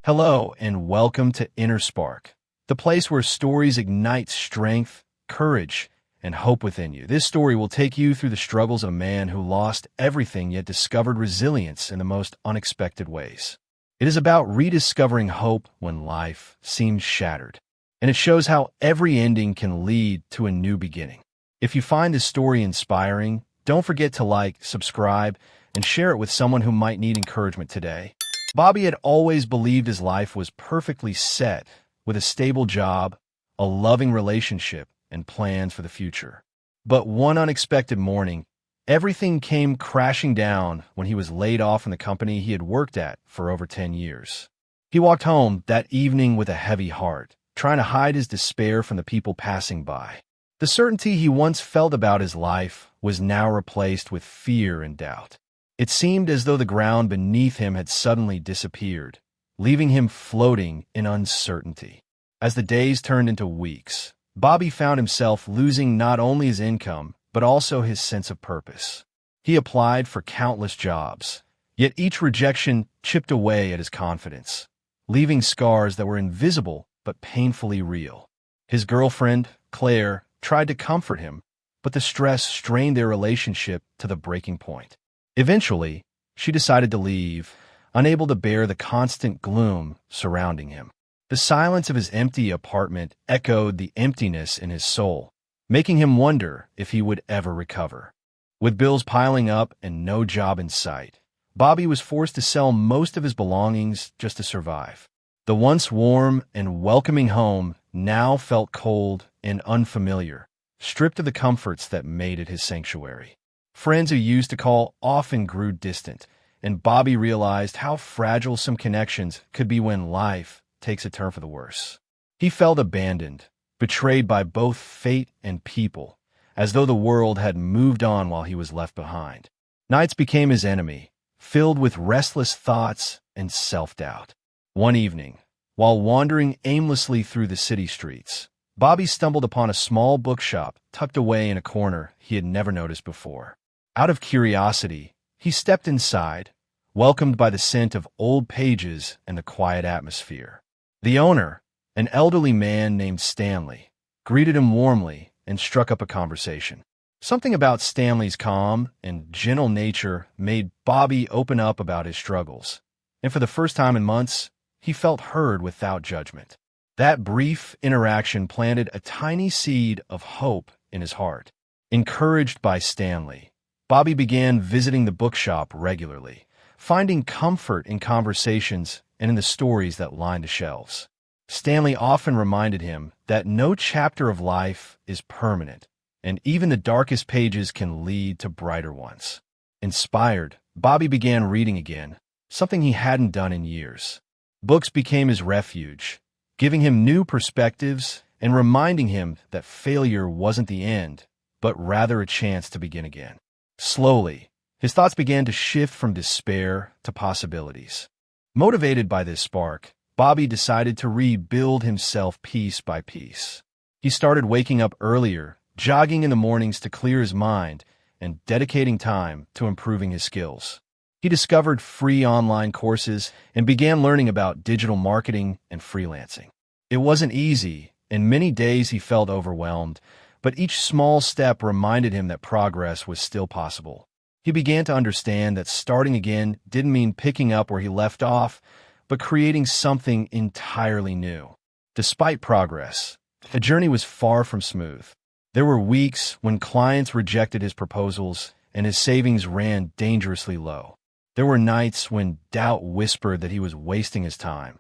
Hello, and welcome to Inner Spark, the place where stories ignite strength, courage, and hope within you. This story will take you through the struggles of a man who lost everything yet discovered resilience in the most unexpected ways. It is about rediscovering hope when life seems shattered, and it shows how every ending can lead to a new beginning. If you find this story inspiring, don't forget to like, subscribe, and share it with someone who might need encouragement today. Bobby had always believed his life was perfectly set, with a stable job, a loving relationship, and plans for the future. But one unexpected morning, everything came crashing down when he was laid off from the company he had worked at for over 10 years. He walked home that evening with a heavy heart, trying to hide his despair from the people passing by. The certainty he once felt about his life was now replaced with fear and doubt. It seemed as though the ground beneath him had suddenly disappeared, leaving him floating in uncertainty. As the days turned into weeks, Bobby found himself losing not only his income, but also his sense of purpose. He applied for countless jobs, yet each rejection chipped away at his confidence, leaving scars that were invisible but painfully real. His girlfriend, Claire, tried to comfort him, but the stress strained their relationship to the breaking point. Eventually, she decided to leave, unable to bear the constant gloom surrounding him. The silence of his empty apartment echoed the emptiness in his soul, making him wonder if he would ever recover. With bills piling up and no job in sight, Bobby was forced to sell most of his belongings just to survive. The once warm and welcoming home now felt cold and unfamiliar, stripped of the comforts that made it his sanctuary. Friends who used to call often grew distant, and Bobby realized how fragile some connections could be when life takes a turn for the worse. He felt abandoned, betrayed by both fate and people, as though the world had moved on while he was left behind. Nights became his enemy, filled with restless thoughts and self-doubt. One evening, while wandering aimlessly through the city streets, Bobby stumbled upon a small bookshop tucked away in a corner he had never noticed before. Out of curiosity, he stepped inside, welcomed by the scent of old pages and the quiet atmosphere. The owner, an elderly man named Stanley, greeted him warmly and struck up a conversation. Something about Stanley's calm and gentle nature made Bobby open up about his struggles, and for the first time in months, he felt heard without judgment. That brief interaction planted a tiny seed of hope in his heart. Encouraged by Stanley, Bobby began visiting the bookshop regularly, finding comfort in conversations and in the stories that lined the shelves. Stanley often reminded him that no chapter of life is permanent, and even the darkest pages can lead to brighter ones. Inspired, Bobby began reading again, something he hadn't done in years. Books became his refuge, giving him new perspectives and reminding him that failure wasn't the end, but rather a chance to begin again. Slowly, his thoughts began to shift from despair to possibilities. Motivated by this spark, Bobby decided to rebuild himself piece by piece. He started waking up earlier, jogging in the mornings to clear his mind, and dedicating time to improving his skills. He discovered free online courses and began learning about digital marketing and freelancing. It wasn't easy, and many days he felt overwhelmed, but each small step reminded him that progress was still possible. He began to understand that starting again didn't mean picking up where he left off, but creating something entirely new. Despite progress, the journey was far from smooth. There were weeks when clients rejected his proposals and his savings ran dangerously low. There were nights when doubt whispered that he was wasting his time,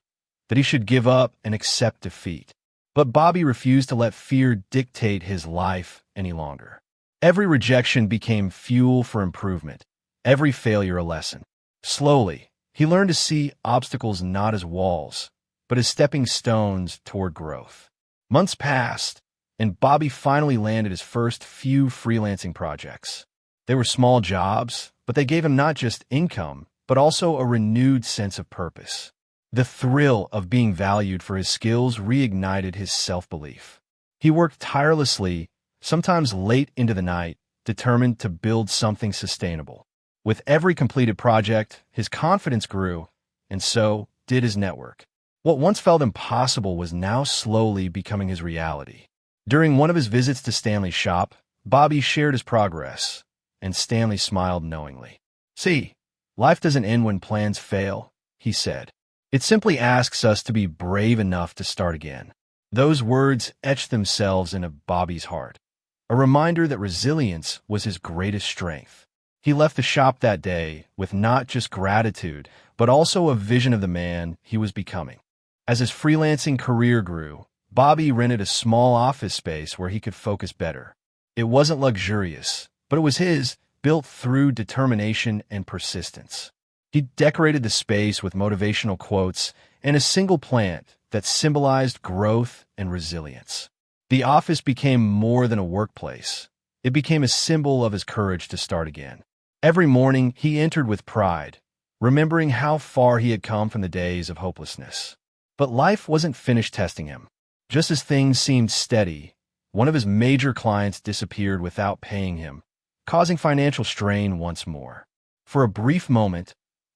that he should give up and accept defeat. But Bobby refused to let fear dictate his life any longer. Every rejection became fuel for improvement, every failure a lesson. Slowly, he learned to see obstacles not as walls, but as stepping stones toward growth. Months passed, and Bobby finally landed his first few freelancing projects. They were small jobs, but they gave him not just income, but also a renewed sense of purpose. The thrill of being valued for his skills reignited his self-belief. He worked tirelessly, sometimes late into the night, determined to build something sustainable. With every completed project, his confidence grew, and so did his network. What once felt impossible was now slowly becoming his reality. During one of his visits to Stanley's shop, Bobby shared his progress, and Stanley smiled knowingly. "See, life doesn't end when plans fail," he said. "It simply asks us to be brave enough to start again." Those words etched themselves into Bobby's heart, a reminder that resilience was his greatest strength. He left the shop that day with not just gratitude, but also a vision of the man he was becoming. As his freelancing career grew, Bobby rented a small office space where he could focus better. It wasn't luxurious, but it was his, built through determination and persistence. He decorated the space with motivational quotes and a single plant that symbolized growth and resilience. The office became more than a workplace. It became a symbol of his courage to start again. Every morning, he entered with pride, remembering how far he had come from the days of hopelessness. But life wasn't finished testing him. Just as things seemed steady, one of his major clients disappeared without paying him, causing financial strain once more. For a brief moment,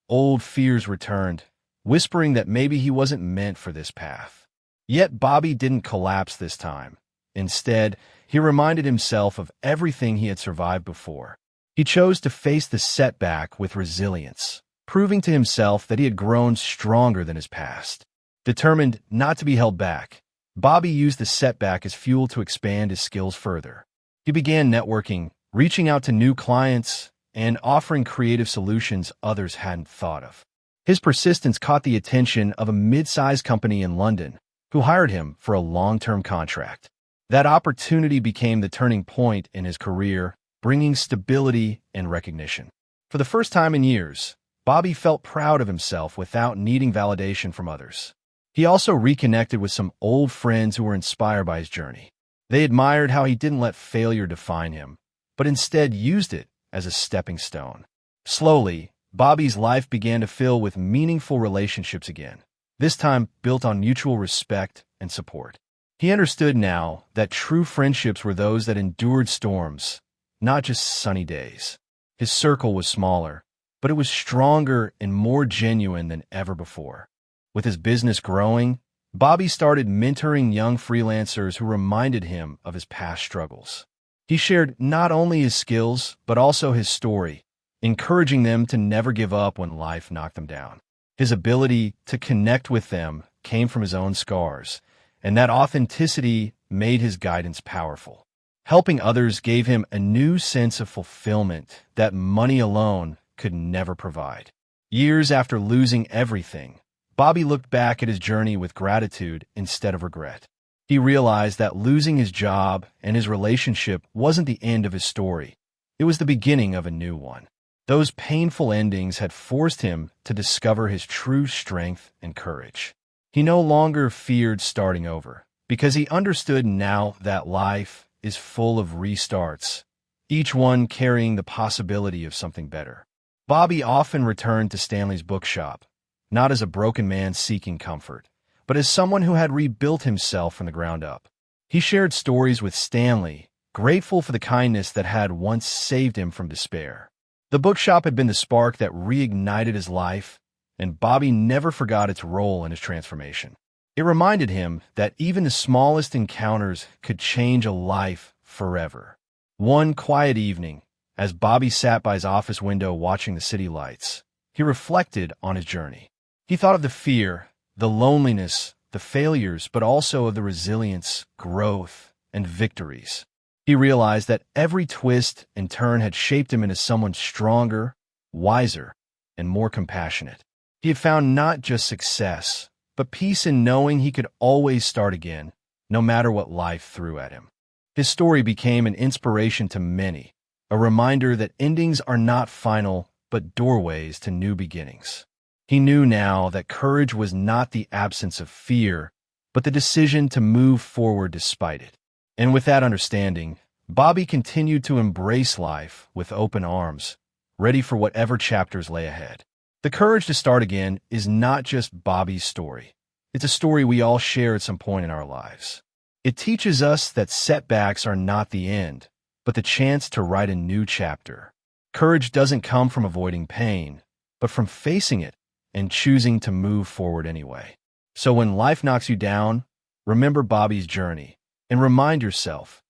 old fears returned, whispering that maybe he wasn't meant for this path. Yet Bobby didn't collapse this time. Instead, he reminded himself of everything he had survived before. He chose to face the setback with resilience, proving to himself that he had grown stronger than his past. Determined not to be held back, Bobby used the setback as fuel to expand his skills further. He began networking, reaching out to new clients, and offering creative solutions others hadn't thought of. His persistence caught the attention of a mid-sized company in London, who hired him for a long-term contract. That opportunity became the turning point in his career, bringing stability and recognition. For the first time in years, Bobby felt proud of himself without needing validation from others. He also reconnected with some old friends who were inspired by his journey. They admired how he didn't let failure define him, but instead used it as a stepping stone. Slowly, Bobby's life began to fill with meaningful relationships again, this time built on mutual respect and support. He understood now that true friendships were those that endured storms, not just sunny days. His circle was smaller, but it was stronger and more genuine than ever before. With his business growing, Bobby started mentoring young freelancers who reminded him of his past struggles. He shared not only his skills, but also his story, encouraging them to never give up when life knocked them down. His ability to connect with them came from his own scars, and that authenticity made his guidance powerful. Helping others gave him a new sense of fulfillment that money alone could never provide. Years after losing everything, Bobby looked back at his journey with gratitude instead of regret. He realized that losing his job and his relationship wasn't the end of his story. It was the beginning of a new one. Those painful endings had forced him to discover his true strength and courage. He no longer feared starting over, because he understood now that life is full of restarts, each one carrying the possibility of something better. Bobby often returned to Stanley's bookshop, not as a broken man seeking comfort, but as someone who had rebuilt himself from the ground up. He shared stories with Stanley, grateful for the kindness that had once saved him from despair. The bookshop had been the spark that reignited his life, and Bobby never forgot its role in his transformation. It reminded him that even the smallest encounters could change a life forever. One quiet evening, as Bobby sat by his office window watching the city lights, he reflected on his journey. He thought of the fear, the loneliness, the failures, but also of the resilience, growth, and victories. He realized that every twist and turn had shaped him into someone stronger, wiser, and more compassionate. He had found not just success, but peace in knowing he could always start again, no matter what life threw at him. His story became an inspiration to many, a reminder that endings are not final, but doorways to new beginnings. He knew now that courage was not the absence of fear, but the decision to move forward despite it. And with that understanding, Bobby continued to embrace life with open arms, ready for whatever chapters lay ahead. The courage to start again is not just Bobby's story. It's a story we all share at some point in our lives. It teaches us that setbacks are not the end, but the chance to write a new chapter. Courage doesn't come from avoiding pain, but from facing it and choosing to move forward anyway. So when life knocks you down, remember Bobby's journey and remind yourself,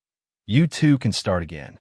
you too can start again.